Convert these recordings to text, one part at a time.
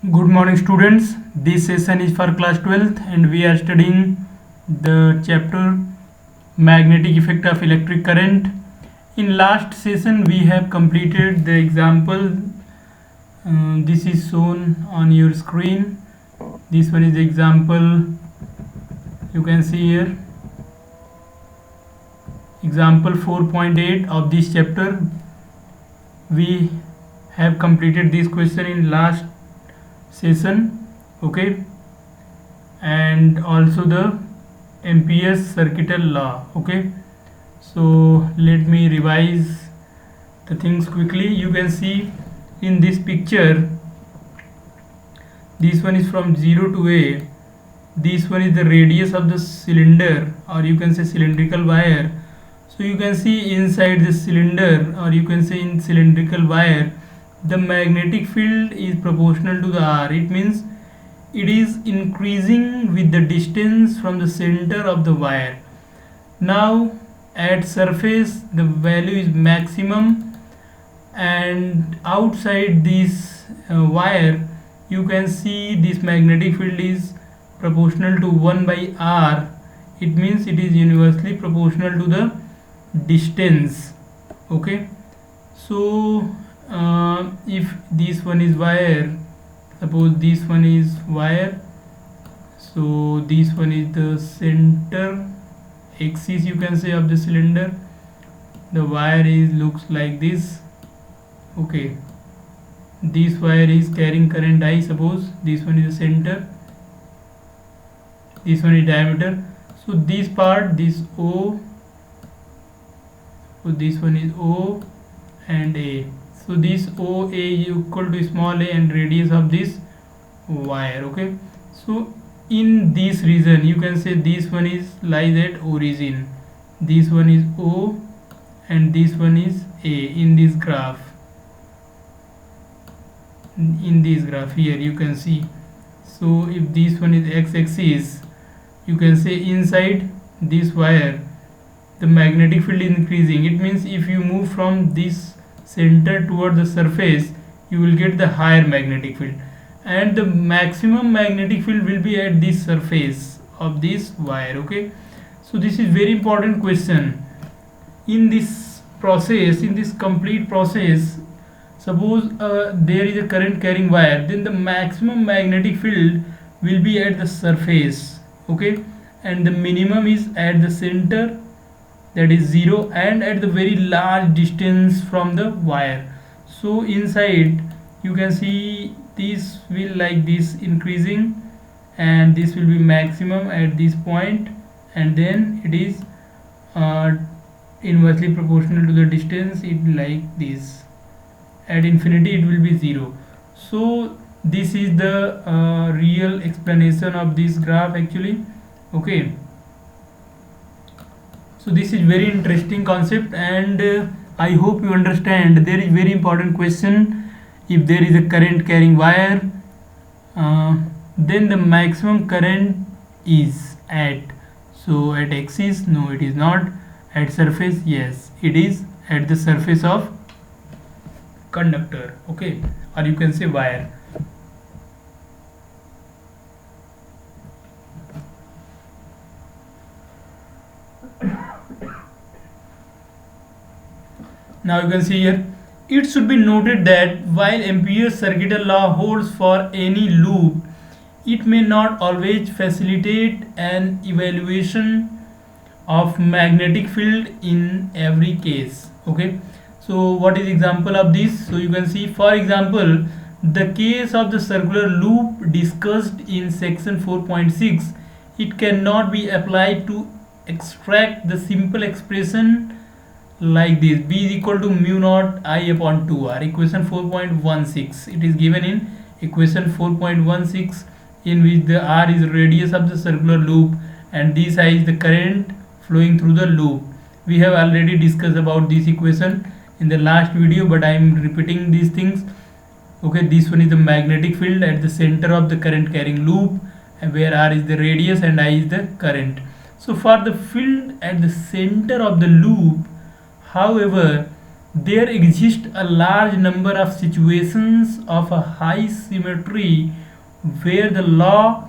Good morning, students. This session is for class 12th, and we are studying the chapter magnetic effect of electric current. In last session, we have completed the example. This is shown on your screen. This one is the example. You can see here. Example 4.8 of this chapter. We have completed this question in last session. Okay, and also the Ampere's circuital law. Okay, so let me revise the things quickly. You can see in this picture, this one is from 0 to A. This one is the radius of the cylinder, or you can say cylindrical wire. So you can see inside the cylinder, or you can say in cylindrical wire, the magnetic field is proportional to the R. It means it is increasing with the distance from the center of the wire. Now at surface the value is maximum, and outside this wire you can see this magnetic field is proportional to 1 by R. It means it is universally proportional to the distance. Okay, so if this one is wire, suppose this one is wire, so this one is the center axis, you can say, of the cylinder. The wire is looks like this. Okay, this wire is carrying current I. Suppose this one is the center, this one is diameter. So this part, this O, so this one is O and A. So this OA is equal to small a and radius of this wire. Okay, so in this region you can say this one is lies at origin, this one is O and this one is A. In this graph, here you can see. So if this one is x-axis, you can say inside this wire the magnetic field is increasing. It means if you move from this center toward the surface, you will get the higher magnetic field, and the maximum magnetic field will be at this surface of this wire. Okay, so this is very important question. In this process, in this complete process, suppose there is a current carrying wire, then the maximum magnetic field will be at the surface. Okay, and the minimum is at the center, that is 0, and at the very large distance from the wire. So inside you can see this will like this increasing, and this will be maximum at this point, and then it is inversely proportional to the distance, it like this. At infinity it will be 0. So this is the real explanation of this graph actually. Okay, so this is very interesting concept, and I hope you understand. There is very important question. If there is a current carrying wire, then the maximum current is at, so at axis, no it is not. At surface, yes it is at the surface of conductor. Okay, or you can say wire. Now you can see here, it should be noted that while Ampere's circuital law holds for any loop, it may not always facilitate an evaluation of magnetic field in every case. Okay, so what is example of this? So you can see, for example, the case of the circular loop discussed in section 4.6, it cannot be applied to extract the simple expression like this: B is equal to mu naught I upon 2R. Equation 4.16, it is given in equation 4.16, in which the R is radius of the circular loop and this I is the current flowing through the loop. We have already discussed about this equation in the last video, but I am repeating these things. Okay, this one is the magnetic field at the center of the current carrying loop, where R is the radius and I is the current. So for the field at the center of the loop, however, there exist a large number of situations of a high symmetry where the law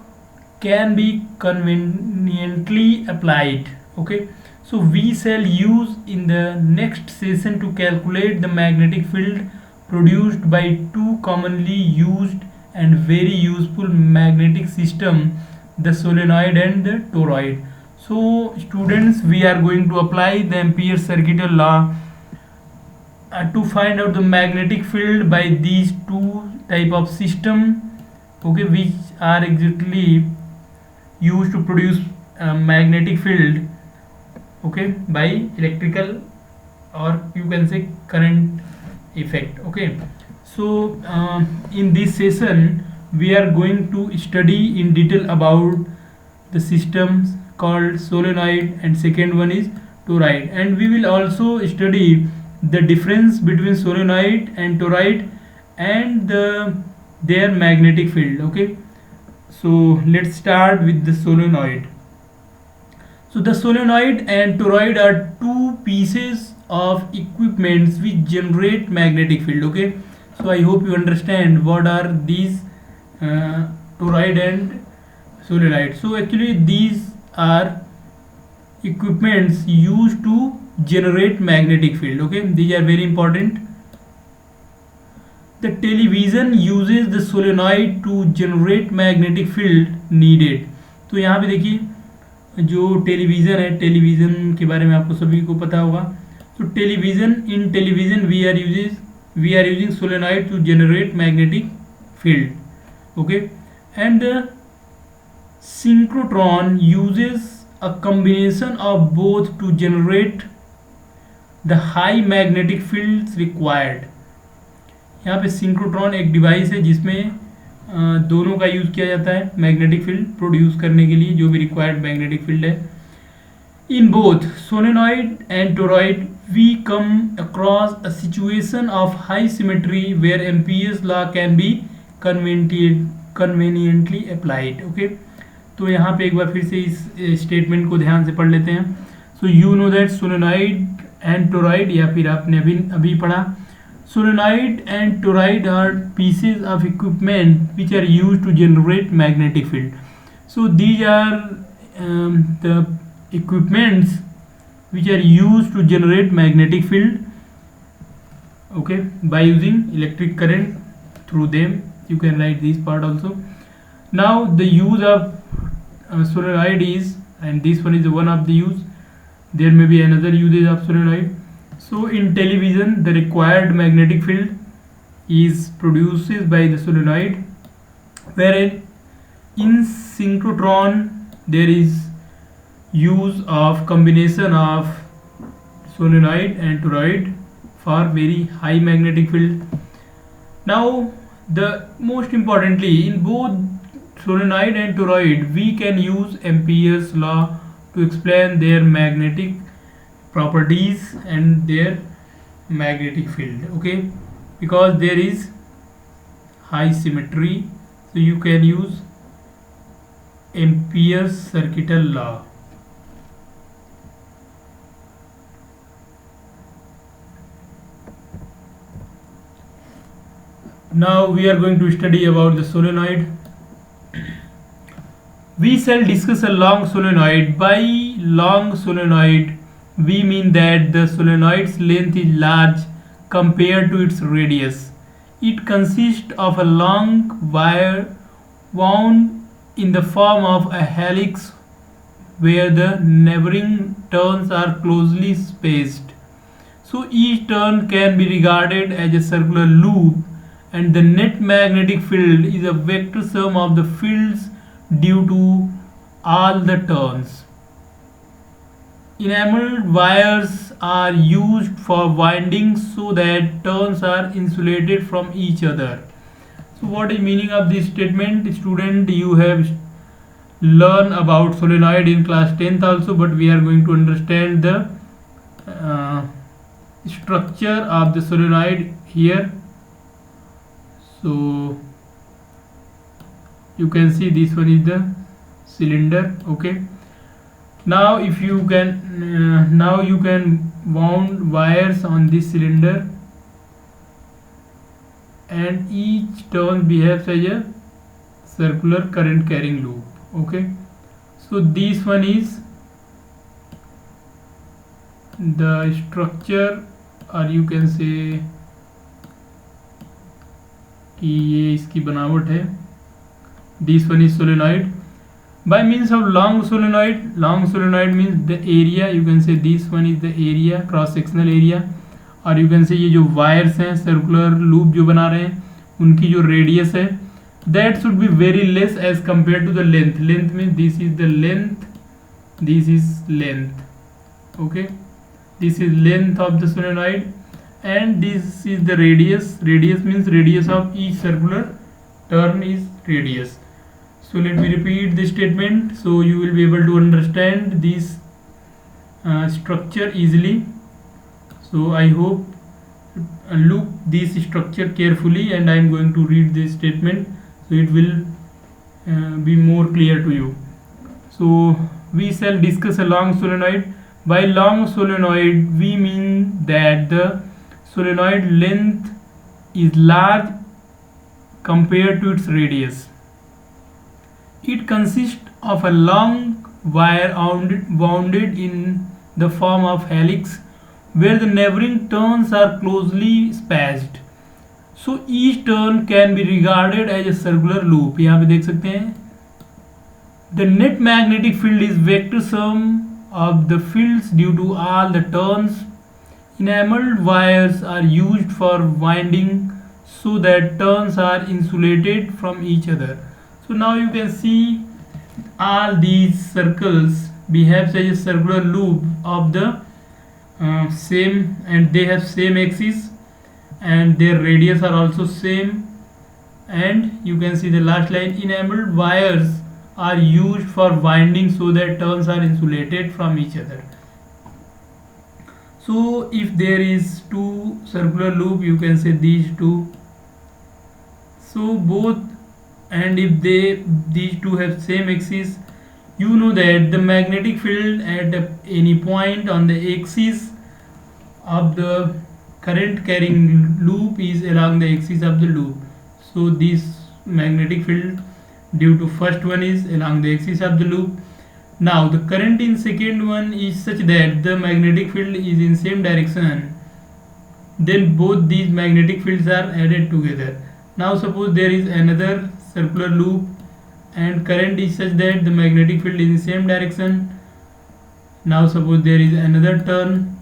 can be conveniently applied. Okay, so we shall use in the next session to calculate the magnetic field produced by two commonly used and very useful magnetic system, the solenoid and the toroid. So students, we are going to apply the Ampere's circuital law to find out the magnetic field by these two type of system, okay, which are exactly used to produce magnetic field, okay, by electrical or you can say current effect. Okay, so in this session we are going to study in detail about the systems called solenoid and second one is toroid, and we will also study the difference between solenoid and toroid and their magnetic field. Okay, so let's start with the solenoid. So the solenoid and toroid are two pieces of equipments which generate magnetic field. Okay, so I hope you understand what are these toroid and solenoid. So actually these are equipments used to generate magnetic field. Okay, these are very important. The television uses the solenoid to generate magnetic field needed. तो यहाँ पे देखिए जो television है, television के बारे में आपको सभी को पता होगा. तो television, in television we are using solenoid to generate magnetic field. Okay, and the synchrotron uses a combination of both to generate the high magnetic fields required. यहाँ पे सिंक्रोट्रॉन एक डिवाइस है जिसमें दोनों का यूज़ किया जाता है मैग्नेटिक फील्ड प्रोड्यूस करने के लिए, जो भी रिक्वायर्ड मैग्नेटिक फील्ड है. In both solenoid and toroid we come across a situation of high symmetry where Ampere's law can be conveniently applied. Okay, तो यहाँ पे एक बार फिर से इस स्टेटमेंट को ध्यान से पढ़ लेते हैं. So you know that solenoid and toroid, या फिर आपने अभी पढ़ा, solenoid and toroid are pieces of equipment which are used to generate magnetic field. So these are the equipments which are used to generate magnetic field, okay, by using electric current through them. You can write this part also. Now the use of solenoid is, and this one is one of the use, there may be another uses of solenoid. So in television the required magnetic field is produced by the solenoid, wherein in synchrotron there is use of combination of solenoid and toroid for very high magnetic field. Now the most importantly, in both solenoid and toroid we can use Ampere's law to explain their magnetic properties and their magnetic field. Okay, because there is high symmetry, so you can use Ampere's circuital law. Now we are going to study about the solenoid. We shall discuss a long solenoid. By long solenoid we mean that the solenoid's length is large compared to its radius. It consists of a long wire wound in the form of a helix where the neighboring turns are closely spaced. So each turn can be regarded as a circular loop, and the net magnetic field is a vector sum of the fields due to all the turns. Enameled wires are used for winding so that turns are insulated from each other. So what is meaning of this statement? Student, you have learned about solenoid in class 10th also, but we are going to understand the structure of the solenoid here. So you can see this one is the cylinder. Okay, Now if you can now you can wound wires on this cylinder, and each turn behaves as a circular current carrying loop. Okay, so this one is the structure, or you can say कि ये इसकी बनावट है. This one is solenoid. By means of long solenoid means the area, you can say this one is the area, cross sectional area, और you can say ये जो wires हैं circular loop जो बना रहे हैं उनकी जो रेडियस है that should be very less as compared to the length. Length means this is the length, this is length. Okay, this is length of the solenoid, and this is the radius. Radius means radius of each circular turn is radius. So let me repeat this statement so you will be able to understand this structure easily. So I hope look this structure carefully, and I am going to read this statement so it will be more clear to you. So we shall discuss a long solenoid. By long solenoid we mean that the solenoid length is large compared to its radius. It consists of a long wire wounded in the form of helix, where the neighboring turns are closely spaced. So each turn can be regarded as a circular loop. यहाँ पे देख सकते हैं. The net magnetic field is vector sum of the fields due to all the turns. Enameled wires are used for winding so that turns are insulated from each other. So now you can see all these circles behaves as a circular loop of the same, and they have same axis and their radius are also same. And you can see the last line, enameled wires are used for winding so that turns are insulated from each other. So if there is two circular loop, you can say these two. So both, and if these two have same axis, you know that the magnetic field at any point on the axis of the current carrying loop is along the axis of the loop. So this magnetic field due to first one is along the axis of the loop. Now the current in second one is such that the magnetic field is in same direction. Then both these magnetic fields are added together. Now suppose there is another circular loop and current is such that the magnetic field is in same direction. Now suppose there is another turn.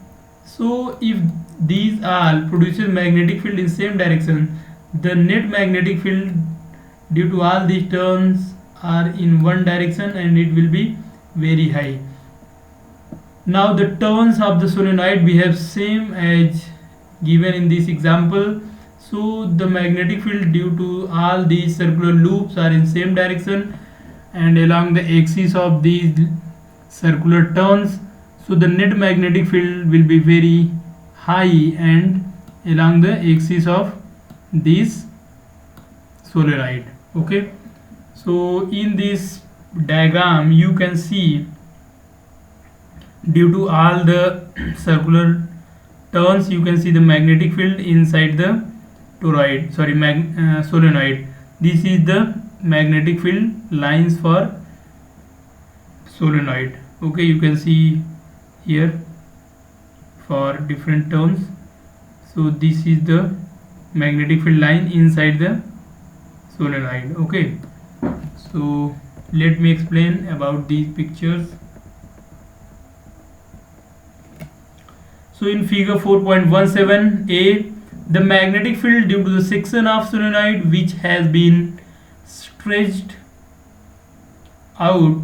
So if these all produces magnetic field in same direction, the net magnetic field due to all these turns are in one direction, and it will be very high. Now the turns of the solenoid behave same as given in this example. So the magnetic field due to all these circular loops are in same direction and along the axis of these circular turns. So the net magnetic field will be very high and along the axis of this solenoid. Okay, so in this diagram you can see due to all the circular turns, you can see the magnetic field inside the solenoid. This is the magnetic field lines for solenoid. Okay, you can see here for different turns. So this is the magnetic field line inside the solenoid. Okay, so let me explain about these pictures. So in figure 4.17a, the magnetic field due to the section of solenoid which has been stretched out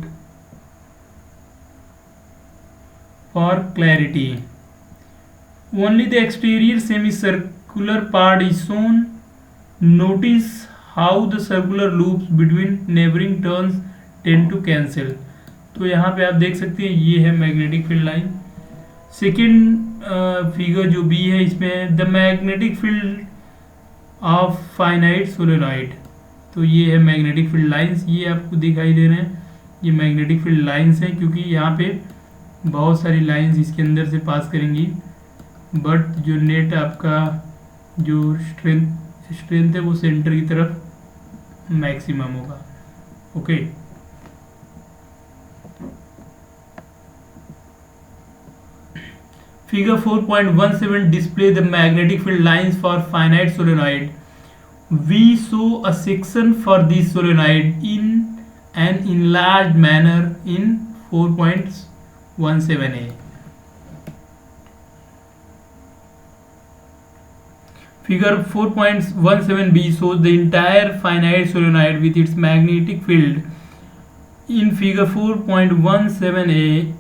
for clarity. Only the exterior semicircular part is shown. Notice how the circular loops between neighboring turns tend to cancel. तो यहाँ पे आप देख सकते हैं ये है magnetic field line. Second figure जो बी है इसमें the magnetic field of finite solenoid. तो ये है मैग्नेटिक फील्ड लाइंस, ये आपको दिखाई दे रहे हैं, ये मैग्नेटिक फील्ड लाइंस हैं क्योंकि यहाँ पे बहुत सारी लाइंस इसके अंदर से पास करेंगी, बट जो नेट आपका जो स्ट्रेंथ है वो सेंटर की तरफ मैक्सिमम होगा। Okay Figure 4.17 display the magnetic field lines for finite solenoid. We show a section for this solenoid in an enlarged manner in 4.17a. Figure 4.17b shows the entire finite solenoid with its magnetic field. In figure 4.17a,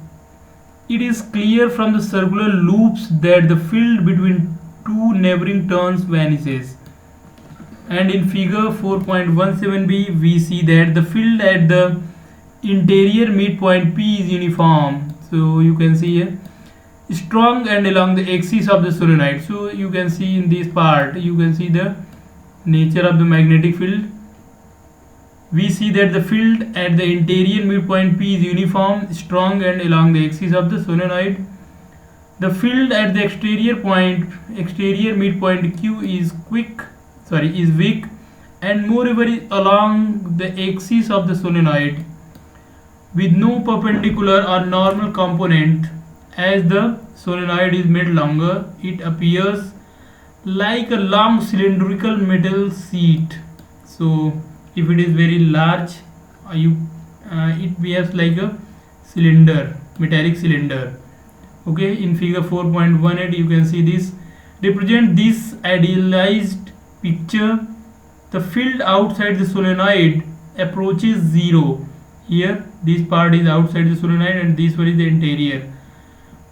it is clear from the circular loops that the field between two neighboring turns vanishes. And in figure 4.17b, we see that the field at the interior midpoint P is uniform. So you can see here strong and along the axis of the solenoid. So you can see in this part, you can see the nature of the magnetic field. We see that the field at the interior midpoint P is uniform, strong and along the axis of the solenoid. The field at the exterior midpoint Q is weak and moreover is along the axis of the solenoid with no perpendicular or normal component. As the solenoid is made longer, it appears like a long cylindrical metal sheet. So if it is very large, it behaves like a metallic cylinder. Okay, in figure 4.18 you can see this. Represent this idealized picture. The field outside the solenoid approaches zero. Here this part is outside the solenoid and this one is the interior.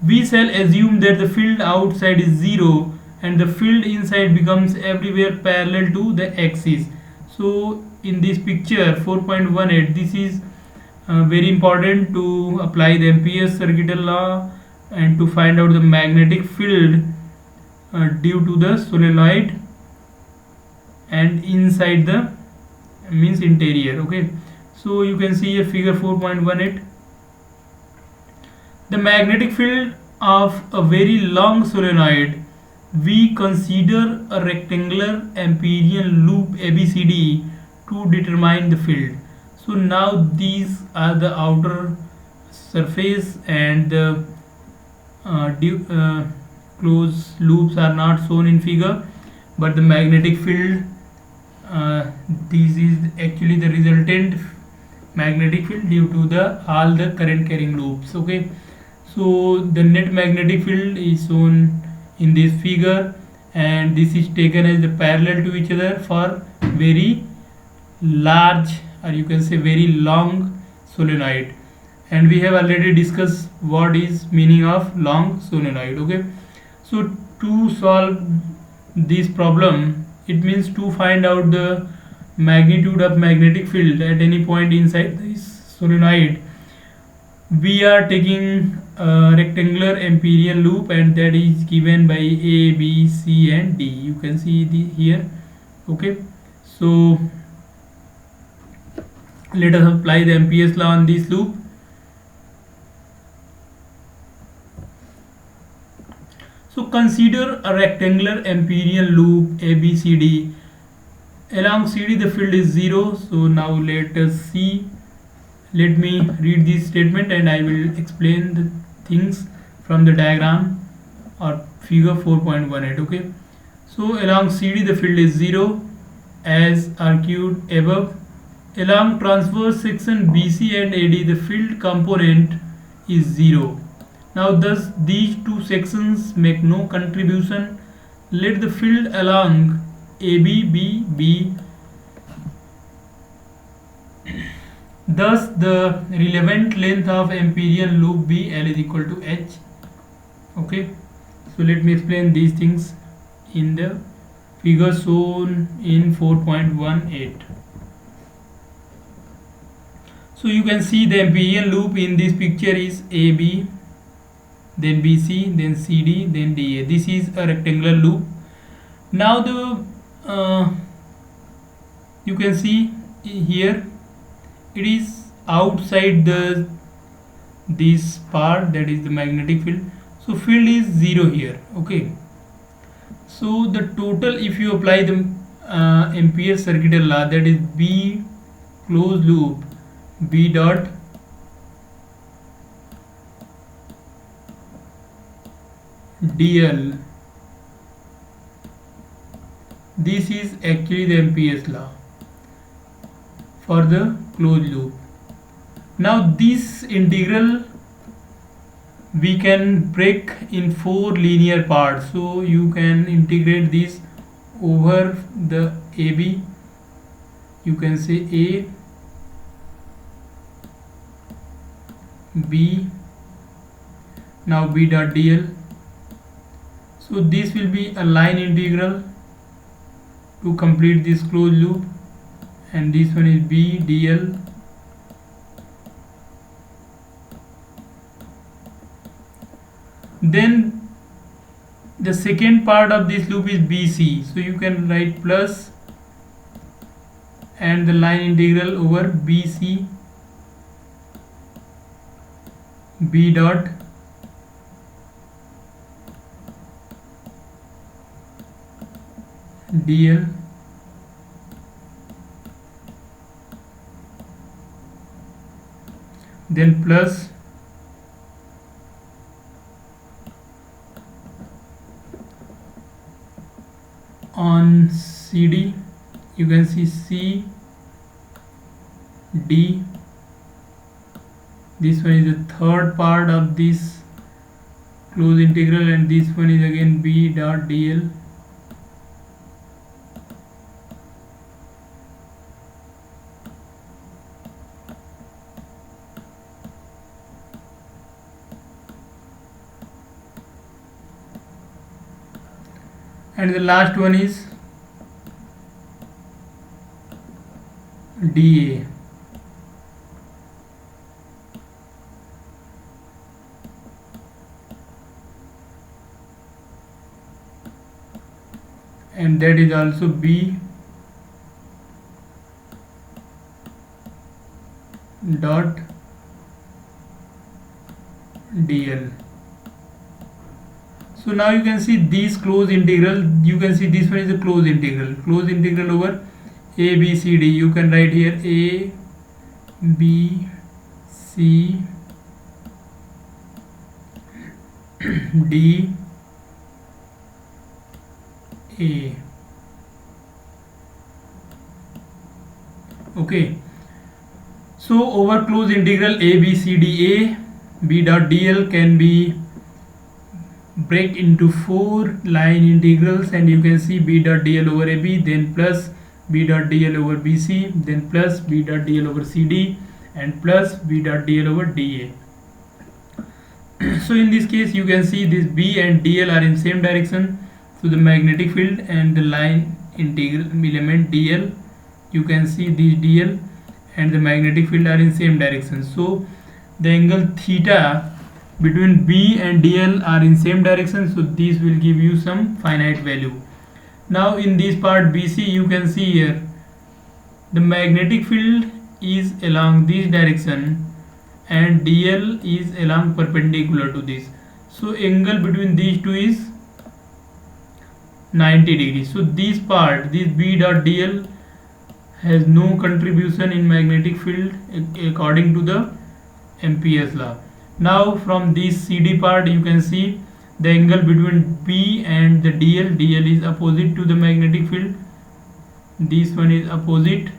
We shall assume that the field outside is zero and the field inside becomes everywhere parallel to the axis. So in this picture 4.18, this is very important to apply the Ampere's circuital law and to find out the magnetic field due to the solenoid and inside the means interior. Okay, so you can see a figure 4.18. The magnetic field of a very long solenoid, we consider a rectangular Amperian loop ABCD to determine the field. So now these are the outer surface and the closed loops are not shown in figure, but the magnetic field, this is actually the resultant magnetic field due to all the current carrying loops. Okay, so the net magnetic field is shown in this figure and this is taken as the parallel to each other for very large, or you can say very long solenoid, and we have already discussed what is meaning of long solenoid. Okay, so to solve this problem, it means to find out the magnitude of magnetic field at any point inside this solenoid, we are taking a rectangular Amperian loop and that is given by A, B, C and D. You can see here. Okay, so let us apply the Ampere's law on this loop. So consider a rectangular Amperian loop ABCD. Along CD the field is 0. So now let us see. Let me read this statement and I will explain the things from the diagram or figure 4.18. Okay, so along CD the field is 0 as argued above. Along transverse section BC and AD the field component is 0. Now thus these two sections make no contribution. Let the field along AB be thus the relevant length of Amperian loop be L is equal to H. Okay, so let me explain these things in the figure shown in 4.18. So you can see the Amperian loop in this picture is AB, then BC, then CD, then DA. This is a rectangular loop. Now the you can see here it is outside this part, that is the magnetic field. So field is 0 here. Okay, so the total, if you apply the Ampere's circuital law, that is B closed loop B dot dl, this is actually the Ampere's law for the closed loop. Now this integral we can break in 4 linear parts, so you can integrate this over the AB. You can say A, B, now B dot dl. So this will be a line integral to complete this closed loop, and this one is B dl. Then the second part of this loop is BC, so you can write plus and the line integral over BC B dot dl, then plus on CD, you can see C D, this one is the third part of this closed integral, and this one is again B dot dl. And the last one is dA. And that is also B dot dl. So now you can see these closed integral, you can see this one is a closed integral over A, B, C, D. You can write here A, B, C, D, A. Okay, so over closed integral A, B, C, D, A, B dot dl can be break into 4 line integrals, and you can see B dot dl over AB, then plus B dot dl over BC, then plus B dot dl over CD, and plus B dot dl over DA. So in this case you can see this B and dl are in same direction, so the magnetic field and the line integral element dl, you can see this dl and the magnetic field are in same direction, so the angle theta between B and dl are in same direction, so this will give you some finite value. Now in this part BC, you can see here the magnetic field is along this direction and dl is along perpendicular to this, so angle between these two is 90 degrees. So this part, this B dot dl has no contribution in magnetic field according to the Ampere's law. Now from this CD part you can see the angle between B and the dl is opposite to the magnetic field, this one is opposite,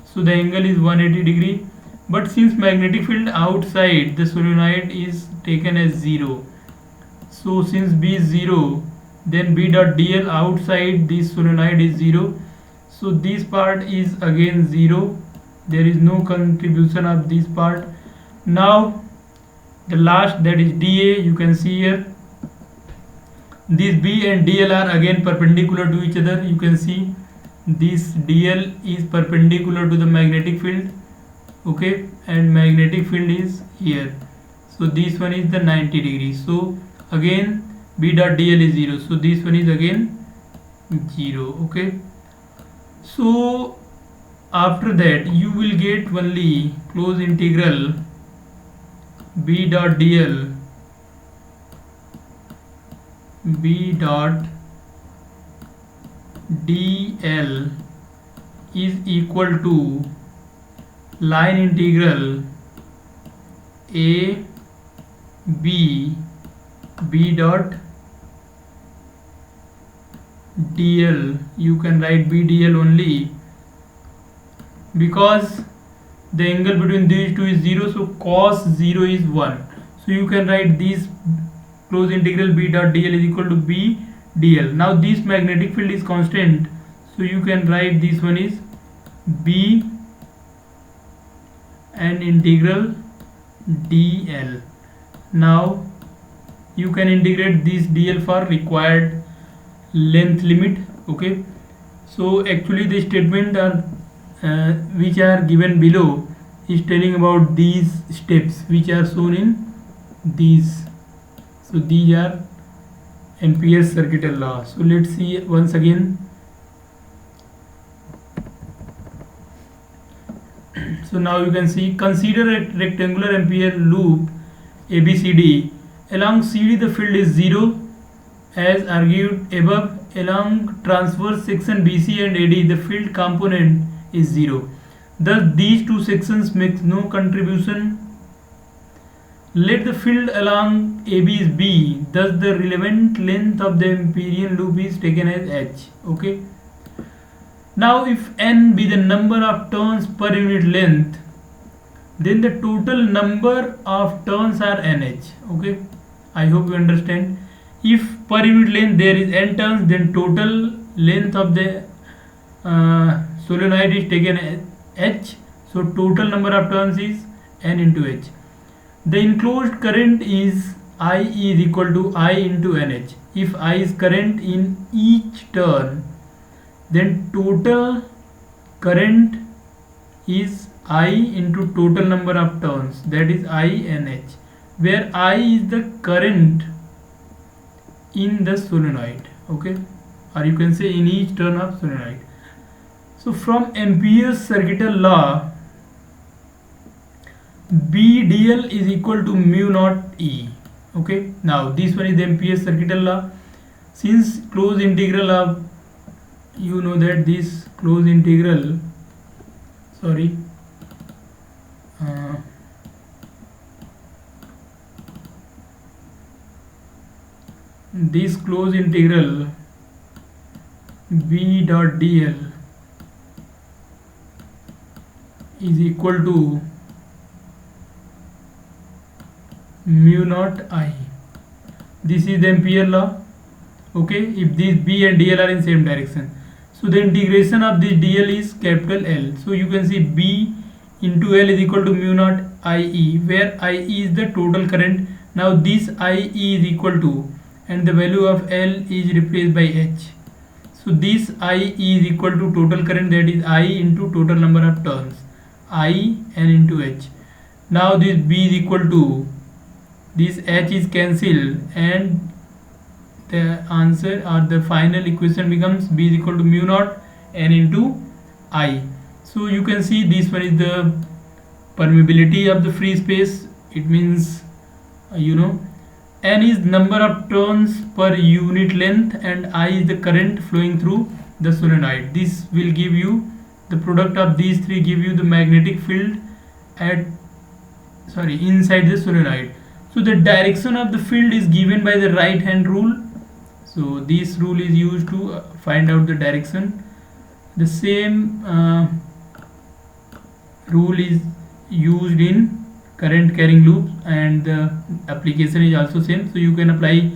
so the angle is 180 degree. But since magnetic field outside the solenoid is taken as 0, so since B is 0, then B dot dl outside this solenoid is 0, so this part is again 0, there is no contribution of this part. Now the last, that is dA, you can see here these B and dl are again perpendicular to each other. You can see this dl is perpendicular to the magnetic field, okay, and magnetic field is here, so this one is the 90 degrees, so again B dot dl is 0, so this one is again 0. Okay, so after that you will get only closed integral B dot dl B dot dl is equal to line integral a b b dot dl. You can write b dl only because the angle between these two is 0, so cos 0 is 1. So you can write this close integral b dot dl is equal to b dl. Now this magnetic field is constant, so you can write this one is b and integral dl. Now you can integrate this dl for required length limit. Okay, so actually the statement are which are given below is telling about these steps which are shown in these. So these are Ampere's circuital law. So let's see once again. So now you can see, consider a rectangular Ampere loop ABCD. Along CD the field is 0 as argued above. Along transverse section BC and AD the field component is 0. Thus these two sections make no contribution. Let the field along AB is B. Thus the relevant length of the Amperian loop is taken as h. Okay. Now if n be the number of turns per unit length, then the total number of turns are nh. Okay, I hope you understand. If per unit length there is n turns, then total length of the solenoid is taken as h. So total number of turns is n into h. The enclosed current is I is equal to I into nh. If I is current in each turn, then total current is I into total number of turns, that is I and h, where I is the current in the solenoid. Okay, or you can say in each turn of solenoid. So from Ampere's circuital law, B dl is equal to mu naught E. Okay, now this one is the Ampere's circuital law. Since closed integral of, you know that this closed integral, sorry, this closed integral B dot dl is equal to mu naught I. This is the Ampere law. Okay, if these B and dl are in same direction, so the integration of this dl is capital L. So you can see B into L is equal to mu naught IE, where IE is the total current. Now this IE is equal to, and the value of L is replaced by H. So this IE is equal to total current, that is I into total number of turns, I and into H. Now this B is equal to, this H is cancelled, and the answer or the final equation becomes B is equal to mu naught N into I. So you can see this one is the permeability of the free space. It means N is number of turns per unit length and I is the current flowing through the solenoid. This will give you the product of these three, give you the magnetic field inside the solenoid. So the direction of the field is given by the right hand rule. So this rule is used to find out the direction. The same rule is used in current carrying loops, and the application is also same. So you can apply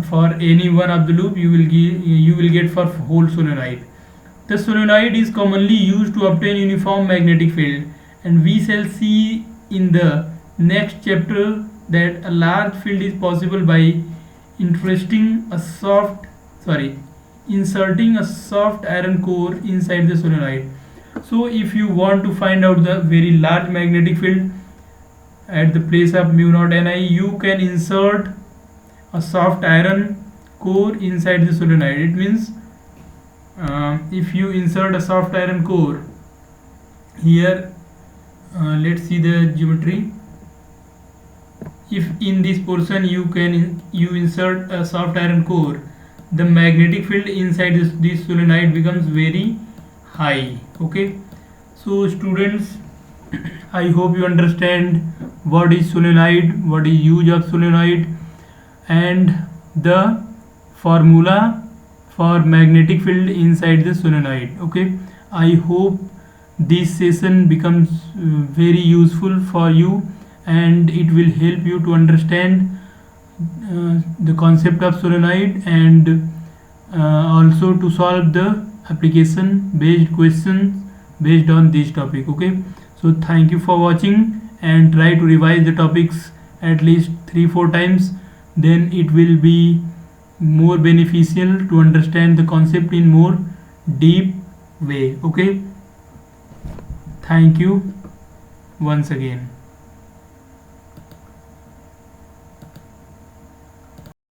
for any one of the loop, you will get for whole solenoid. The solenoid is commonly used to obtain uniform magnetic field, and we shall see in the next chapter that a large field is possible by inserting a soft iron core inside the solenoid. So if you want to find out the very large magnetic field at the place of mu naught Ni, you can insert a soft iron core inside the solenoid. It means if you insert a soft iron core here, let's see the geometry. if in this portion you insert a soft iron core, the magnetic field inside this solenoid becomes very high. Okay, so students, I hope you understand what is solenoid, what is use of solenoid, and the formula for magnetic field inside the solenoid. Okay, I hope this session becomes very useful for you, and it will help you to understand the concept of solenoid, and also to solve the application based questions based on this topic. Okay, so thank you for watching, and try to revise the topics at least 3-4 times, then it will be more beneficial to understand the concept in more deep way. Okay, thank you once again.